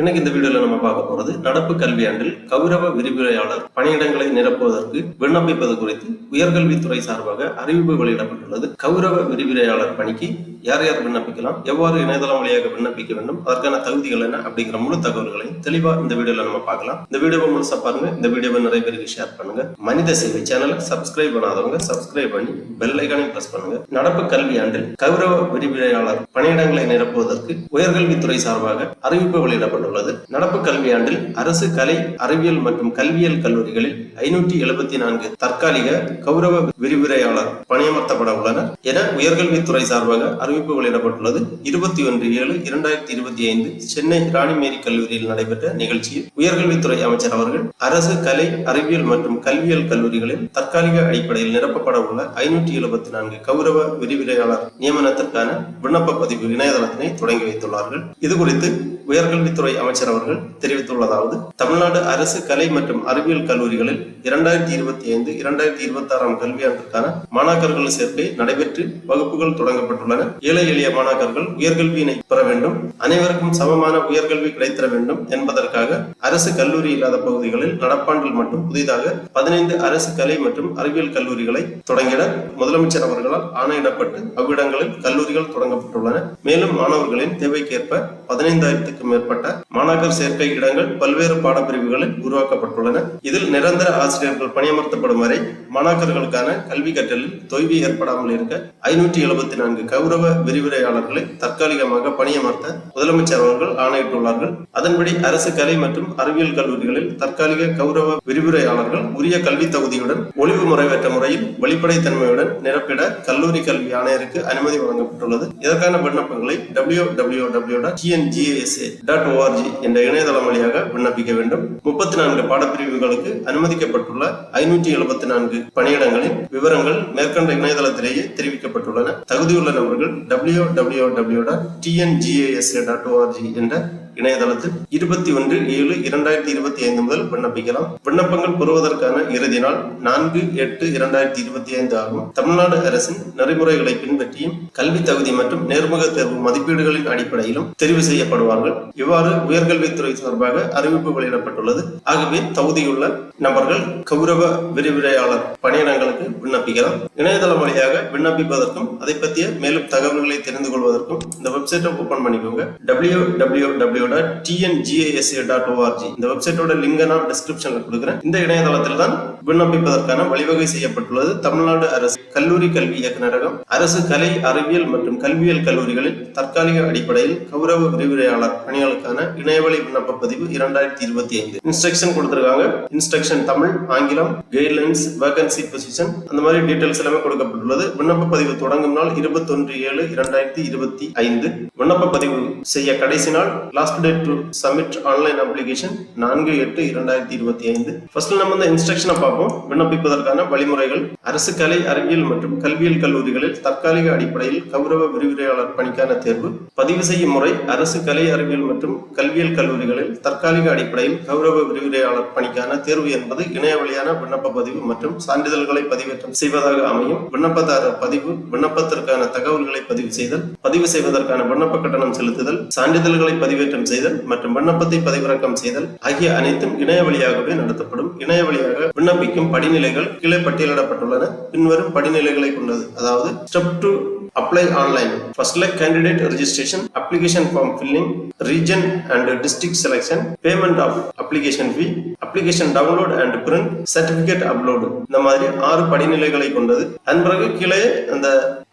இன்னைக்கு இந்த வீடியோல நம்ம பார்க்க போறது நடப்பு கல்வியாண்டில் கௌரவ விரிவுரையாளர் பணியிடங்களை நிரப்புவதற்கு விண்ணப்பிப்பது குறித்து உயர்கல்வித்துறை சார்பாக அறிவிப்பு வெளியிடப்பட்டுள்ளது. கௌரவ விரிவுரையாளர் பணிக்கு யார் யார் விண்ணப்பிக்கலாம், எவ்வாறு இணையதளம் வழியாக விண்ணப்பிக்க வேண்டும், அதற்கான தகுதிகள் என்ன அப்படிங்கிற முழு தகவல்களை தெளிவா இந்த வீடியோல நம்ம பார்க்கலாம். இந்த வீடியோவை முழுசா பாருங்க. இந்த வீடியோவை நிறைய பேருக்கு ஷேர் பண்ணுங்க. மனித சேவை சேனலை சப்ஸ்கிரைப் பண்ணாதவங்க சப்ஸ்கிரைப் பண்ணி பெல் ஐகானை பிரஸ் பண்ணுங்க. நடப்பு கல்வியாண்டில் கௌரவ விரிவுரையாளர் பணியிடங்களை நிரப்புவதற்கு உயர்கல்வித்துறை சார்பாக அறிவிப்பு வெளியிடப்பட்டுள்ளது. நடப்பு கல்வியாண்டில் அரசு கலை அறிவியல் மற்றும் கல்வியியல் கல்லூரிகளில் 574 தற்காலிக கௌரவ விரிவுரையாளர் பணியமர்த்தப்பட உள்ளனர் என உயர்கல்வித்துறை சார்பாக அறிவிப்பு வெளியிடப்பட்டுள்ளது. 21/7/2025 சென்னை ராணிமேரி கல்லூரியில் நடைபெற்ற நிகழ்ச்சியில் உயர்கல்வித்துறை அமைச்சர் அவர்கள் அரசு கலை அறிவியல் மற்றும் கல்வியியல் கல்லூரிகளில் தற்காலிக அடிப்படையில் நிரப்பப்பட உள்ள 574 கௌரவ விரிவுரையாளர் நியமனத்திற்கான விண்ணப்ப பதிவு இணையதளத்தினை தொடங்கி வைத்துள்ளார்கள். இது குறித்து உயர்கல்வித்துறை அமைச்சர் அவர்கள் தெரிவித்துள்ளதாவது: தமிழ்நாடு அரசு கலை மற்றும் அறிவியல் கல்லூரிகளில் 2025-2026 கல்வியாண்டிற்கான மாணாக்கர்கள் சேர்க்கை நடைபெற்று வகுப்புகள் தொடங்கப்பட்டுள்ளன. ஏழை எளிய மாணாக்கர்கள் உயர்கல்வியினை பெற வேண்டும், அனைவருக்கும் சமமான உயர்கல்வி கிடைத்திட வேண்டும் என்பதற்காக அரசு கல்லூரி இல்லாத பகுதிகளில் நடப்பாண்டில் மட்டும் புதிதாக 15 அரசு கலை மற்றும் அறிவியல் கல்லூரிகளை தொடங்கிட முதலமைச்சர் அவர்களால் ஆணையிடப்பட்டு அவ்விடங்களில் கல்லூரிகள் தொடங்கப்பட்டுள்ளன. மேலும் மாணவர்களின் தேவைக்கேற்ப 15,000க்கும் மேற்பட்ட மாணாக்கர் சேர்க்கை இடங்கள் பல்வேறு பாடப்பிரிவுகளில் உருவாக்கப்பட்டுள்ளன. இதில் நிரந்தர ஆசிரியர்கள் பணியமர்த்தப்படும் வரை மாணாக்கர்களுக்கான கல்வி கற்றலில் தொய்வு ஏற்படாமல் இருக்க 574 கௌரவ விரிவுரையாளர்களை தற்காலிகமாக பணியமர்த்த முதலமைச்சர் அவர்கள் ஆணையிட்டுள்ளார்கள். அதன்படி அரசு கலை மற்றும் அறிவியல் கல்லூரிகளில் தற்காலிக கௌரவ விரிவுரையாளர்கள் உரிய கல்வி தகுதியுடன் ஒளிவு முறைவற்ற முறையில் வெளிப்படைத்தன்மையுடன் நிரப்பிட கல்லூரி கல்வி ஆணையருக்கு அனுமதி வழங்கப்பட்டுள்ளது. இதற்கான விண்ணப்பங்களை www.tngasa.org என்ற இணையதளம் வழியாக விண்ணப்பிக்க வேண்டும். 34 பாடப்பிரிவுகளுக்கு அனுமதிக்கப்பட்டுள்ள 574 பணியிடங்களின் விவரங்கள் மேற்கண்ட இணையதளத்திலேயே தெரிவிக்கப்பட்டுள்ளன. தகுதியுள்ள நபர்கள் www.tngasa.org என்ற இணையதளத்தில் 21/7/2025 முதல் விண்ணப்பிக்கலாம். விண்ணப்பங்கள் பெறுவதற்கான இறுதி நாள் 4/8/2025 ஆகும். தமிழ்நாடு அரசின் நெறிமுறைகளை பின்பற்றியும் கல்வி தகுதி மற்றும் நேர்முக தேர்வு மதிப்பீடுகளின் அடிப்படையிலும் தெரிவு செய்யப்படுவார்கள். இவ்வாறு உயர்கல்வித்துறை சார்பாக அறிவிப்பு வெளியிடப்பட்டுள்ளது. ஆகவே தகுதியுள்ள நபர்கள் கௌரவ விரிவுரையாளர் பணியிடங்களுக்கு விண்ணப்பிக்கலாம். இணையதளம் வழியாக விண்ணப்பிப்பதற்கும் அதை பற்றிய மேலும் தகவல்களை தெரிந்து கொள்வதற்கும் இந்த வெப்சைட்டை ஓபன் பண்ணிக்கோங்க. www.tngasa.org இந்த வெப்சைட்டோட லிங்கை நான் டிஸ்கிரிப்ஷன்ல கொடுக்கிறேன். இந்த இணையதளத்தில் தான் விண்ணப்பிப்பதற்கான வழிவகை செய்யப்பட்டுள்ளது. தமிழ்நாடு அரசு கல்லூரி கல்வி இயக்குநரகம் அரசு கலை அறிவியல் மற்றும் கல்வியியல் கல்லூரிகளில் தற்காலிக அடிப்படையில் கௌரவ விரிவுரையாளர் பணிகளுக்கான இணையவழி விண்ணப்ப பதிவு 2025 இன்ஸ்ட்ரக்ஷன் கொடுத்திருக்காங்க. இன்ஸ்ட்ரக்ஷன் தமிழ், ஆங்கிலம், கைட்லைன்ஸ், வேகன்சி பொசிஷன் அந்த மாதிரி டீடைல்ஸ் எல்லாமே கொடுக்கப்பட்டுள்ளது. விண்ணப்ப பதிவு தொடங்கும் நாள் 21/7/2025. விண்ணப்ப பதிவு செய்ய கடைசி நாள் last date to submit online application 4/8/2025. First நம்ம இந்த இன்ஸ்ட்ரக்ஷனை பார்ப்போம். விண்ணப்பிப்பதற்கான வழிமுறைகள்: அரசு கலை அறிவியல் மற்றும் கல்வியியல் கல்லூரிகளில் தற்காலிக அடிப்படையில் கௌரவ விரிவுரையாளர் பணிக்கான தேர்வு. பதிவு செய்யும் முறை: அரசு கலை அறிவியல் மற்றும் கல்வியியல் கல்லூரிகளில் தற்காலிக அடிப்படையில் கௌரவ விரிவுரையாளர் பணிக்கான தேர்வு என்பது இணைய வழியான விண்ணப்ப பதிவு மற்றும் சான்றிதழ்களை பதிவேற்றம் செய்வதாக அமையும். விண்ணப்பதாரர் பதிவு, விண்ணப்பத்திற்கான தகவல்களை பதிவு செய்தல், பதிவு செய்வதற்கான விண்ணப்ப கட்டணம் செலுத்துதல், சான்றிதழ்களை பதிவேற்றம் செய்தல் மற்றும் விண்ணப்பத்தை பதிவிறக்கம் செய்தல் ஆகிய அனைத்தும் இணைய வழியாகவே நடத்தப்படும். இணைய வழியாக விண்ணப்பிக்கும் படிநிலைகள் கீழே பட்டியலிடப்பட்டுள்ளன. பின்வரும் படிநிலைகளை கொண்டது. அதாவது step 2 apply online. First, like candidate registration, application form filling, region and district selection, payment of application fee, application download and print, certificate upload. இந்த மாதிரி 6 படிநிலைகளை கொண்டது. அதன் பிறகு கீழே அந்த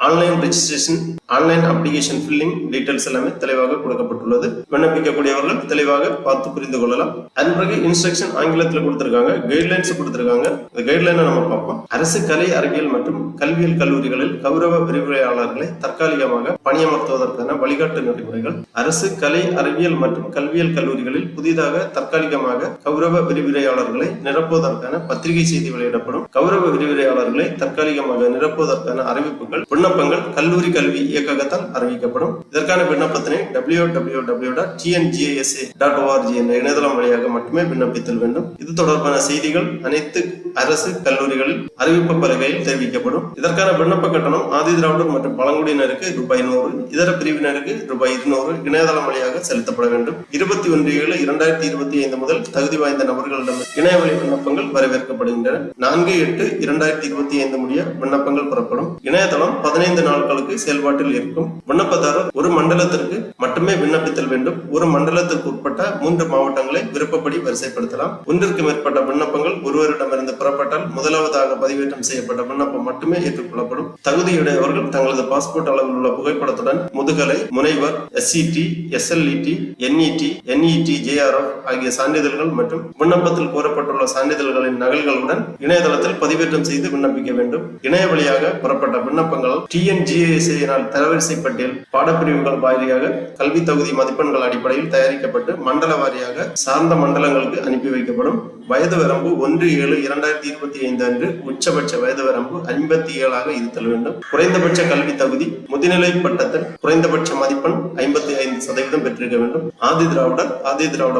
online registration, online application filling details எல்லாமே தெளிவாக கொடுக்கப்பட்டுள்ளது. விண்ணப்பிக்கக்கூடியவர்கள் தெளிவாக பார்த்து புரிந்து கொள்ளலாம். அதன் பிறகு இன்ஸ்ட்ரக்ஷன் ஆங்கிலத்தில் கொடுத்திருக்காங்க, கைட்லைன்ஸ் கொடுத்திருக்காங்க. இந்த கைட்லைனை நம்ம பார்ப்போம். அரசு கலை அறிவியல் மற்றும் கல்வியியல் கல்லூரிகளில் கௌரவ விரிவுரையாளர்களை தற்காலிகமாக பணியமர்த்துவதற்கான வழிகாட்டு நெறிமுறைகள். அரசு கலை அறிவியல் மற்றும் கல்வியியல் கல்லூரிகளில் புதிதாக தற்காலிகமாக கௌரவ விரிவுரையாளர்களை நிரப்புவதற்கான பத்திரிகை செய்தி வெளியிடப்படும். கௌரவ விரிவுரையாளர்களை தற்காலிகமாக நிரப்புவதற்கான அறிவிப்புகள் விண்ணப்ப விண்ணப்பங்கள் கல்லூரி கல்வி இயக்ககத்தால் அறிவிக்கப்படும். இதற்கான விண்ணப்பத்தினை www.tngasa.org என்ற இணையதளம் வழியாக மட்டுமே விண்ணப்பித்தல் வேண்டும். இது தொடர்பான செய்திகள் அனைத்து அரசு கல்லூரிகளில் அறிவிப்பு பலகையில் தெரிவிக்கப்படும். இதற்கான விண்ணப்ப கட்டணம் ஆதி திராவிடர் மற்றும் பழங்குடியினருக்கு ரூபாய் 100, இதர பிரிவினருக்கு ரூபாய் 200 இணையதளம் வழியாக செலுத்தப்பட வேண்டும். 21/7/2025 முதல் தகுதி வாய்ந்த நபர்களிடம் இணையவழி விண்ணப்பங்கள் வரவேற்கப்படுகின்றன. 4/8/2025 முடிய விண்ணப்பங்கள் பெறப்படும். இணையதளம் 15 நாட்களுக்கு செயல்பாட்டில் இருக்கும். விண்ணப்பதாரர் ஒரு மண்டலத்திற்கு மட்டுமே விண்ணப்பித்தல் வேண்டும். ஒரு மண்டலத்திற்கு உட்பட்ட 3 மாவட்டங்களை விருப்பப்படி வரிசைப்படுத்தலாம். ஒன்றிற்கு மேற்பட்ட விண்ணப்பங்கள் ஒருவரிடமிருந்து பெறப்பட்டால் முதலாவதாக பதிவேற்றம் செய்யப்பட்ட விண்ணப்பம் மட்டுமே ஏற்றுக்கொள்ளப்படும். தகுதியுடையவர்கள் தங்களது பாஸ்போர்ட் அளவில் உள்ள புகைப்படத்துடன் முதுகலை, முனைவர், SCT, SLET, NET, JRF ஆகிய சான்றிதழ்கள் மற்றும் விண்ணப்பத்தில் கோரப்பட்டுள்ள சான்றிதழ்களின் நகல்களுடன் இணையதளத்தில் பதிவேற்றம் செய்து விண்ணப்பிக்க வேண்டும். இணைய வழியாக பெறப்பட்ட விண்ணப்பங்கள் TNGSA தரவரிசை பட்டியல் பாடப்பிரிவுகள் வாரியாக கல்வி தகுதி மதிப்பெண்கள் அடிப்படையில் தயாரிக்கப்பட்டு மண்டல வாரியாக சார்ந்த மண்டலங்களுக்கு அனுப்பி வைக்கப்படும். வயது வரம்பு 1/7/2025 அன்று உச்சபட்ச வயது வரம்பு 57 இருத்தல் வேண்டும். குறைந்தபட்ச கல்வி தகுதி முதுநிலை பட்டத்தில் குறைந்தபட்ச மதிப்பெண் 55% பெற்றிருக்க வேண்டும். ஆதி திராவிட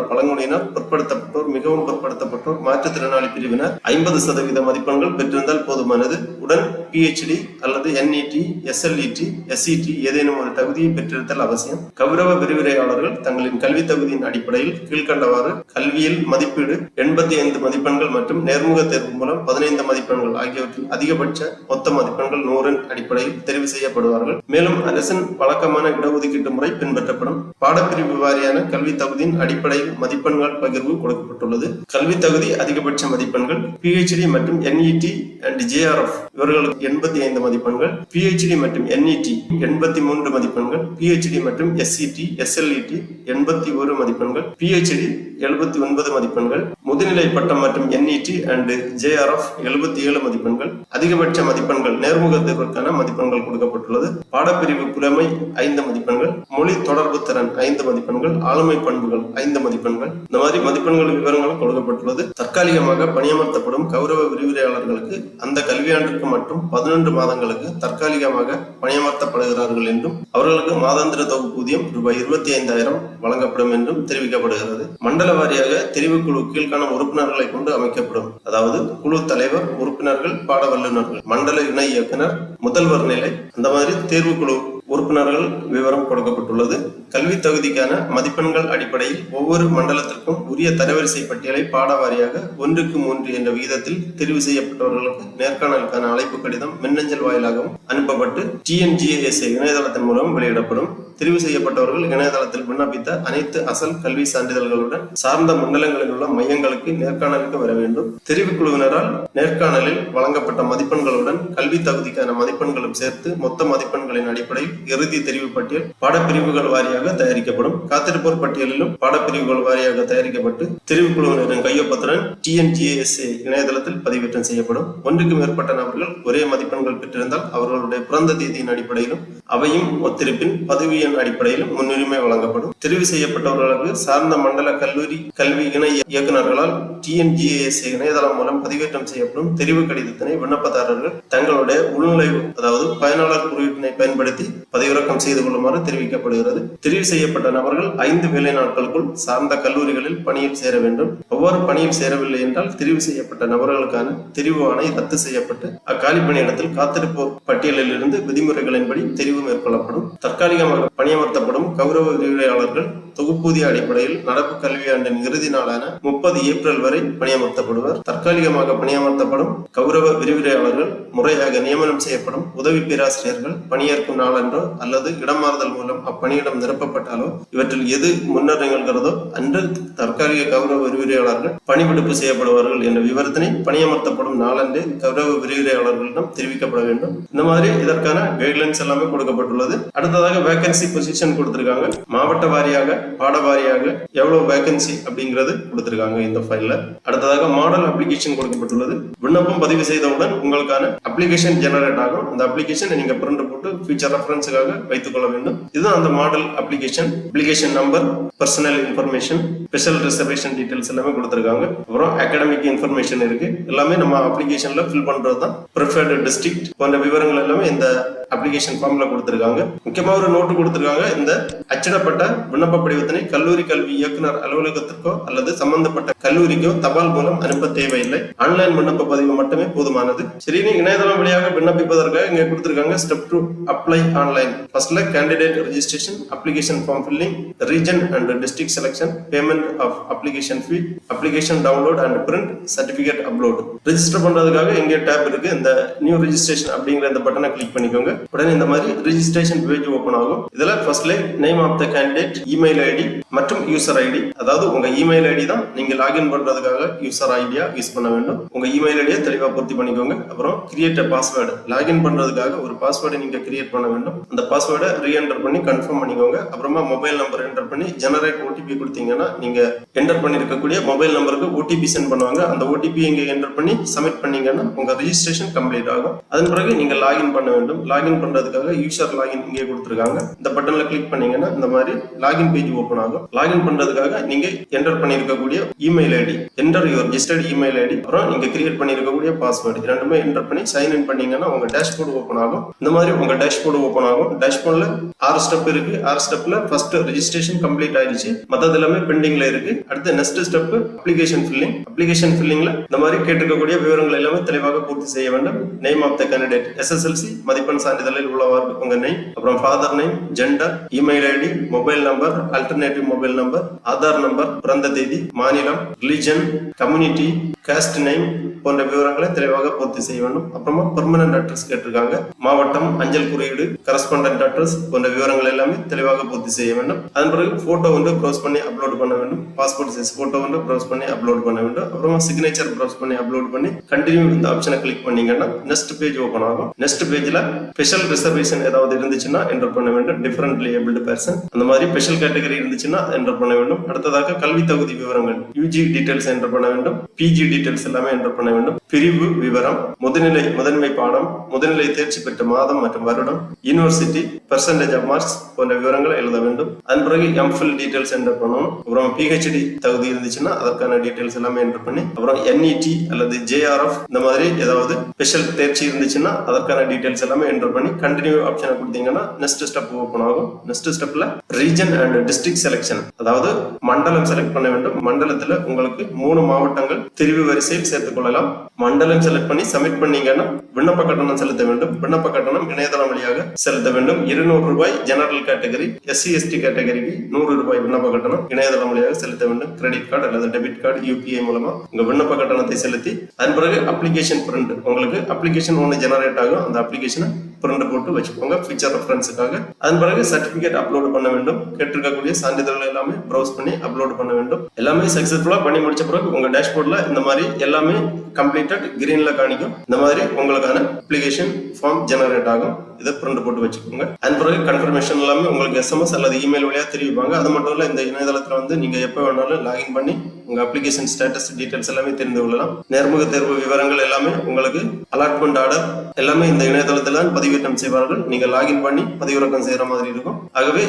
பழங்குடியினர், பிற்படுத்தப்பட்டோர், மிகவும் பிற்படுத்தப்பட்டோர், மாற்றுத்திறனாளி பிரிவினர் 50% மதிப்பெண்கள் பெற்றிருந்தால் போதுமானது. உடன் PhD அல்லது NET, SLET, SCT ஏதேனும் ஒரு தகுதியை பெற்றிருத்தல் அவசியம். கௌரவ விரிவுரையாளர்கள் தங்களின் கல்வி தகுதியின் அடிப்படையில் கீழ்கண்டவாறு கல்வியில் மதிப்பீடு 85 மதிப்பெண்கள் மற்றும் நேர்முக தேர்வு மூலம் 15 மதிப்பெண்கள் ஆகியவற்றில் அதிகபட்ச மொத்த மதிப்பெண்கள் 100 அடிப்படையில் தெரிவு செய்யப்படுவார்கள். மேலும் அரசின் வழக்கமான இடஒதுக்கீட்டு முறை பின்பற்றப்படும். பாடப்பிரிவு வாரியான கல்வி தகுதியின் அடிப்படையில் மதிப்பெண்கள் பகிர்வு கொடுக்கப்பட்டுள்ளது. கல்வி தகுதி அதிகபட்ச மதிப்பெண்கள் PhD மற்றும் NET and JRF இவர்களுக்கு 85 மதிப்பெண்கள், PhD மற்றும் NET 83 மதிப்பெண்கள், PhD மற்றும் SCT, SLET 81 மதிப்பெண்கள், PhD 79 மதிப்பெண்கள், முதுநிலை பட்டம் மற்றும் NET and JRF 77 மதிப்பெண்கள். அதிகபட்ச மதிப்பெண்கள் நேர்முக தேர்வுக்கான மதிப்பெண்கள் கொடுக்கப்பட்டுள்ளது. பாடப்பிரிவு புலமை 5 மதிப்பெண்கள், மொழி தொடர்பு திறன் 5 மதிப்பெண்கள், ஆளுமை பண்புகள் 5 மதிப்பெண்கள். இந்த மாதிரி மதிப்பெண்கள் விவரங்களும் கொடுக்கப்பட்டுள்ளது. தற்காலிகமாக பணியமர்த்தப்படும் கௌரவ விரிவுரையாளர்களுக்கு அந்த கல்வியாண்டிற்கு மட்டும் 11 மாதங்களுக்கு தற்காலிகமாக பணியமர்த்தப்படுகிறார்கள் என்றும் அவர்களுக்கு மாதாந்திர தொகுப்பூதியம் ரூபாய் 25,000 வழங்கப்படும் என்றும் தெரிவிக்கப்படுகிறது. மண்டல வாரியாக தெரிவுக்குழு கீழ்காண உறுப்பினர்களை கொண்டு அமைக்கப்படும். அதாவது குழு தலைவர், உறுப்பினர்கள், பாட வல்லுநர்கள், மண்டல இணை இயக்குனர், முதல்வர் நிலை, அந்த மாதிரி தேர்வுக்குழு உறுப்பினர்கள் விவரம் கொடுக்கப்பட்டுள்ளது. கல்வி தகுதிக்கான மதிப்பெண்கள் அடிப்படையில் ஒவ்வொரு மண்டலத்திற்கும் உரிய தரவரிசை பட்டியலை பாட வாரியாக 1:3 என்ற விகிதத்தில் தெரிவு செய்யப்பட்டவர்களுக்கு நேர்காணலுக்கான அழைப்பு கடிதம் மின்னஞ்சல் வாயிலாகவும் அனுப்பப்பட்டு TNGSA இணையதளத்தின் மூலம் வெளியிடப்படும். தெரிவு செய்யப்பட்டவர்கள் இணையதளத்தில் விண்ணப்பித்த அனைத்து அசல் கல்வி சான்றிதழ்களுடன் சார்ந்த மண்டலங்களில் உள்ள மையங்களுக்கு நேர்காணலுக்கு வர வேண்டும். தெரிவுக்குழுவினரால் நேர்காணலில் வழங்கப்பட்ட மதிப்பெண்களுடன் கல்வி தகுதிக்கான மதிப்பெண்களும் சேர்த்து மொத்த மதிப்பெண்களின் அடிப்படையில் இறுதி தெரிவு பட்டியல் பாடப்பிரிவுகள் வாரியாக தயாரிக்கப்படும். காத்திருப்போர் பட்டியலிலும் பாடப்பிரிவுகள் வாரியாக தயாரிக்கப்பட்டு தெரிவுக்குழுவினரின் கையொப்பத்துடன் TNGSA இணையதளத்தில் பதிவேற்றம் செய்யப்படும். ஒன்றுக்கு மேற்பட்ட நபர்கள் ஒரே மதிப்பெண்கள் பெற்றிருந்தால் அவர்களுடைய பிறந்த தேதியின் அடிப்படையிலும் அவையும் ஒத்திருப்பின் பதவி அடிப்படையிலும் முன்னுரிமை வழங்கப்படும். தெரிவு செய்யப்பட்டவர்களுக்கு சார்ந்த மண்டல கல்லூரி கல்வி இணை இயக்குநர்களால் TNGSA இணையதளம் மூலம் பதிவேற்றம் செய்யப்படும் தெரிவு கடிதத்தினை விண்ணப்பதாரர்கள் தங்களுடைய உள்நுழைவு, அதாவது பயனாளர் குறியீட்டினை பயன்படுத்தி பதிவிறக்கம் செய்து கொள்ளுமாறு தெரிவிக்கப்படுகிறது. தெரிவு செய்யப்பட்ட நபர்கள் 5 வேலை நாட்களுக்குள் சார்ந்த கல்லூரிகளில் பணியில் சேர வேண்டும். ஒவ்வொரு பணியில் சேரவில்லை என்றால் தெரிவு செய்யப்பட்ட நபர்களுக்கான தெரிவு ஆணை ரத்து செய்யப்பட்டு அக்காலி பணியிடத்தில் காத்திருப்போர் பட்டியலில் இருந்து விதிமுறைகளின்படி தெரிவு மேற்கொள்ளப்படும். தற்காலிகமாக பணியமர்த்தப்படும் கௌரவ விரிவுரையாளர்கள் தொகுப்பூதிய அடிப்படையில் நடப்பு கல்வியாண்டின் இறுதி நாளான 30 ஏப்ரல் வரை பணியமர்த்தப்படுவர். தற்காலிகமாக பணியமர்த்தப்படும் கௌரவ விரிவுரையாளர்கள் முறையாக நியமனம் செய்யப்படும் உதவி பேராசிரியர்கள் பணியேற்கும் நாளன்றோ அல்லது இடமாறுதல் மூலம் அப்பணியிடம் நிரப்பப்பட்டாலோ இவற்றில் எது முன்னர் நிகழ்கிறதோ அன்று தற்காலிக கௌரவ விரிவுரையாளர்கள் பணிவிடுப்பு செய்யப்படுவார்கள் என்ற விவரத்தினை பணியமர்த்தப்படும் நாளன்றே கௌரவ விரிவுரையாளர்களிடம் தெரிவிக்கப்பட வேண்டும். இந்த மாதிரி இதற்கான கைட்லைன்ஸ் எல்லாமே கொடுக்கப்பட்டுள்ளது. அடுத்ததாக வேகன்சி பொசிஷன் கொடுத்திருக்காங்க. மாவட்ட வாரியாக, பாட வாரியாக எவ்வளவு வேகன்சி அப்படிங்கிறது கொடுத்திருக்காங்க இந்த ஃபைல்ல. அடுத்ததாக மாடல் அப்ளிகேஷன் கொடுக்கப்பட்டுள்ளது. விண்ணப்பம் பதிவு செய்தவுடன் உங்களுக்கான அப்ளிகேஷன் ஜெனரேட் ஆகும். அந்த அப்ளிகேஷன் நீங்க பிரிண்ட் போட்டு ஃபியூச்சர் ரெஃபரன்ஸுக்காக வைத்துக் கொள்ள வேண்டும். இதுதான் அந்த model application number, personal information, special reservation details எல்லாமே கொடுத்திருக்காங்க. அப்புறம் அகாடமிக் இன்ஃபர்மேஷன் இருக்கு. எல்லாமே நம்ம அப்ளிகேஷன்ல ஃபில் பண்றது தான். ப்ரிஃபர்டு டிஸ்ட்ரிக்ட் போன்ற விவரங்கள் எல்லாமே இந்த அப்ளிகேஷன் ஃபார்ம்ல கொடுத்திருக்காங்க. முக்கியமா ஒரு நோட்டு கொடுத்திருக்காங்க. இந்த அச்சிடப்பட்ட விண்ணப்ப படிவத்தினை கல்லூரி கல்வி இயக்குனர் அலுவலகத்திற்கோ அல்லது சம்பந்தப்பட்ட கல்லூரிக்கோ தபால் மூலம் அனுப்ப தேவையில்லை. ஆன்லைன் விண்ணப்ப பதிவு மட்டுமே போதுமானது. சரி, இணையதளம் வழியாக விண்ணப்பிப்பதற்காக இங்க கொடுத்திருக்காங்க ஸ்டெப் 2 அப்ளை ஆன்லைன். ஃபர்ஸ்ட்ல candidate registration, application form filling, region and district selection, payment of application fee, application download and print, certificate upload. Register பண்றதுக்காக இங்க டேப் இருக்கு. இந்த நியூ ரெஜிஸ்ட்ரேஷன் அப்படிங்கிற இந்த பட்டனை கிளிக் பண்ணிக்கோங்க. உடனே இந்த மாதிரி ரெஜிஸ்ட்ரேஷன் பேஜ் ஓபன் ஆகும். இதுல ஃபர்ஸ்ட்ல name of the candidate, email ID மற்றும் யூசர் ஐடி. அதாவது உங்க இமெயில் ஐடி தான் நீங்க லாகின் பண்றதுக்காக யூசர் ஐடியா யூஸ் பண்ண வேண்டும். உங்க இமெயில் ஐடியை தெளிவா பூர்த்தி பண்ணிக்கோங்க. அப்புறம் கிரியேட் a பாஸ்வேர்டு, லாகின் பண்றதுக்காக ஒரு பாஸ்வேர்டை நீங்க கிரியேட் பண்ண வேண்டும். அந்த பாஸ்வேர்டை ரீஎன்டர் பண்ணி கன்ஃபார்ம் பண்ணிக்கோங்க. அப்புறமா மொபைல் நம்பர் என்டர் பண்ணி ஜெனரேட் ஓடிபி கொடுத்தீங்கன்னா நீங்க என்டர் பண்ணிருக்கக்கூடிய மொபைல் நம்பருக்கு ஓடிபி சென்ட் பண்ணுவாங்க. அந்த ஓடிபி இங்க என்டர் பண்ணி சப்மிட் பண்ணீங்கன்னா உங்க ரெஜிஸ்ட்ரேஷன் கம்ப்ளீட் ஆகும். அதன் பிறகு நீங்க லாகின் பண்ண வேண்டும். லாகின் பண்றதுக்காக யூசர் லாகின் இங்கே கொடுத்திருக்காங்க. இந்த பட்டன்ல கிளிக் பண்ணீங்கன்னா இந்த மாதிரி லாகின் பேஜ் ஓபன் ஆகும். லாகின் பண்றதுக்காக நீங்க என்டர் பண்ணிருக்கக்கூடிய email ID, enter your registered email ID, அப்புறம் நீங்க கிரியேட் பண்ணிருக்கக்கூடிய பாஸ்வேர்டு ரெண்டுமே என்டர் பண்ணி சைன் இன் பண்ணீங்கன்னா உங்க டேஷ்போர்டு ஓபன் ஆகும். இந்த மாதிரி உங்க டேஷ்போர்டு ஓபன் ஆகும். டேஷ்போர்ட்ல 6 ஸ்டெப் இருக்கு. 6 ஸ்டெப்ல ஃபர்ஸ்ட் ரெஜிஸ்ட்ரேஷன் கம்ப்ளீட் ஆயிடுச்சு. மத்தது எல்லாமே பெண்டிங்ல இருக்கு. அடுத்து next step application filling. Application ஃபில்லிங்ல இந்த மாதிரி கேட்டிருக்கக்கூடிய விவரங்கள் எல்லாமே தெளிவாக பூர்த்தி செய்ய வேண்டும். Name of the candidate, SSLC மதிப்பெண் சான்றிதழில் உள்ளவாறு உங்க நேம், அப்புறம் father name, gender, email ID, mobile number, alternative mobile number, Aadhaar number, பிறந்த தேதி, மாநிலம், ரிலிஜன், கம்யூனிட்டி, காஸ்ட் நேம் போன்ற விவரங்களை தெளிவாக பூர்த்தி செய்ய வேண்டும். அப்புறமா பெர்மனன்ட் அட்ரஸ் கேட்டிருக்காங்க. மாவட்டம், அஞ்சல் குறியீடு, கரஸ்பாண்டன்ட் அட்ரஸ் போன்ற விவரங்கள் எல்லாமே தெளிவாக பூர்த்தி செய்ய வேண்டும். அதன் பிறகு போட்டோ வந்து ப்ரௌஸ் பண்ணி அப்லோட் பண்ண வேண்டும். பாஸ்போர்ட் சைஸ் போட்டோ வந்து ப்ரௌஸ் பண்ணி அப்லோட் பண்ண வேண்டும். அப்புறமா சிக்னேச்சர் ப்ரௌஸ் பண்ணி அப்லோட் பண்ணி கண்டினியூ இந்த ஆப்ஷனை கிளிக் பண்ணீங்கன்னா நெக்ஸ்ட் பேஜ் ஓபன் ஆகும். நெக்ஸ்ட் பேஜ்ல ஸ்பெஷல் ரிசர்வேஷன் ஏதாவது இருந்துச்சுன்னா என்டர் பண்ண வேண்டும். டிஃபரண்ட்லி ஏபிள்டு பர்சன் அந்த மாதிரி ஸ்பெஷல் கேட்டகரி இருந்துச்சுன்னா என்டர் பண்ண வேண்டும். அடுத்ததாக கல்வி தகுதி விவரங்கள், UG டீடைல்ஸ் என்டர் பண்ண வேண்டும். PG டீடைல்ஸ் எல்லாமே என்டர் பண்ண வேண்டும். பிரிவு விவரம், முதன்மை பாடம், முதுநிலை தேர்ச்சி பெற்ற மாதம் மற்றும் வருடம், யூனிவர்சிட்டி, பெர்சன்டேஜ் ஆஃப் மார்க்ஸ் போன்ற விவரங்களை எழுத வேண்டும். அதன் பிறகு MPhil டீடைல்ஸ் என்டர் பண்ணணும். அப்புறம் PhD தகுதி இருந்துச்சுன்னா அதற்கான டீடைல்ஸ் எல்லாமே என்டர் பண்ணி, அப்புறம் NET அல்லது JRF இந்த மாதிரி ஏதாவது ஸ்பெஷல் தேர்ச்சி இருந்துச்சுன்னா அதற்கான டீடைல்ஸ் எல்லாமே என்டர் பண்ணி கண்டினியூ ஆப்ஷனை கொடுத்தீங்கன்னா நெக்ஸ்ட் ஸ்டெப் ஓபன் ஆகும். நெக்ஸ்ட் ஸ்டெப்ல ரீஜன் அண்ட் டிஸ்ட்ரிக்ட் செலக்ஷன், அதாவது மண்டலம் செலக்ட் பண்ண வேண்டும். மண்டலத்துல உங்களுக்கு 3 மாவட்டங்கள் தெரிவு வரிசையில் சேர்த்துக் கொள்ளலாம். மண்டலம் செலக்ட் பண்ணி சப்மிட் பண்ணீங்கன்னா விண்ணப்ப கட்டணம் செலுத்த வேண்டும். விண்ணப்ப கட்டணம் இணையதளம் வழியாக செலுத்த வேண்டும். 200 ரூபாய் ஜெனரல் கேட்டகரி, SC ST கேட்டகரிக்கு 100 ரூபாய் விண்ணப்ப கட்டணம் இணையதளம் வழியாக செலுத்த வேண்டும். கிரெடிட் கார்டு அல்லது டெபிட் கார்டு, UPI மூலமா உங்க விண்ணப்ப கட்டணத்தை செலுத்தி அதன் பிறகு அப்ளிகேஷன் பிரிண்ட், உங்களுக்கு அப்ளிகேஷன் ஒன்று ஜெனரேட் ஆகும். அந்த அப்ளிகேஷனை பிரிண்ட் போட்டு வச்சுக்கோங்க ஃபியூச்சர் ரெஃபரன்ஸுக்காக. அதன் பிறகு சர்டிபிகேட் அப்லோட் பண்ண வேண்டும். கேட்டிருக்கக்கூடிய சான்றிதழ்கள் எல்லாமே ப்ரௌஸ் பண்ணி அப்லோட் பண்ண வேண்டும். எல்லாமே சக்சஸ்ஃபுல்லா பண்ணி முடிச்ச பிறகு உங்க டேஷ்போர்ட்ல இந்த மாதிரி எல்லாமே கம்ப்ளீட்டட் கிரீன்ல காணிக்கும். இந்த மாதிரி உங்களுக்கான அப்ளிகேஷன் ஃபார்ம் ஜெனரேட் ஆகும். இதை பிரிண்ட் போட்டு வச்சுக்கோங்க. அதன் பிறகு கன்ஃபர்மேஷன் எல்லாமே உங்களுக்கு SMS அல்லது இமெயில் வழியா தெரிவிப்பாங்க. அது மட்டும் இல்ல, இந்த இணையதளத்துல வந்து நீங்க எப்ப வேணாலும் லாகின் பண்ணி உங்க அப்ளிகேஷன் ஸ்டேட்டஸ் டீடைல்ஸ் எல்லாமே தெரிந்து கொள்ளலாம். நேர்முக தேர்வு விவரங்கள் எல்லாமே உங்களுக்கு, அலாட்மெண்ட் ஆர்டர் எல்லாமே இந்த இணையதளத்துல பதிவேற்றம் செய்வார்கள். நீங்க லாகின் பண்ணி பதிவிறக்கம் செய்யற மாதிரி இருக்கும். ஆகவே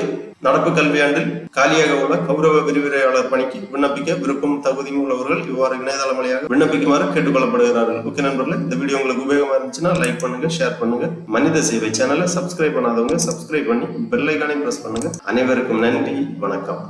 நடப்பு கல்வியாண்டில் காலியாக உள்ள கௌரவ விரிவுரையாளர் பணிக்கு விண்ணப்பிக்க விருப்பம் தகுதியும் உள்ளவர்கள் இவ்வாறு இணையதளம் வழியாக விண்ணப்பிக்குமாறு கேட்டுக்கொள்ளப்படுகிறார்கள். ஓகே நண்பர்களே, இந்த வீடியோ உங்களுக்கு உபயோகமா இருந்துச்சுன்னா லைக் பண்ணுங்க, ஷேர் பண்ணுங்க. மனித சேவை சேனலை சப்ஸ்கிரைப் பண்ணாதவங்க சப்ஸ்கிரைப் பண்ணி பெல் ஐகானையும் பிரஸ் பண்ணுங்க. அனைவருக்கும் நன்றி, வணக்கம்.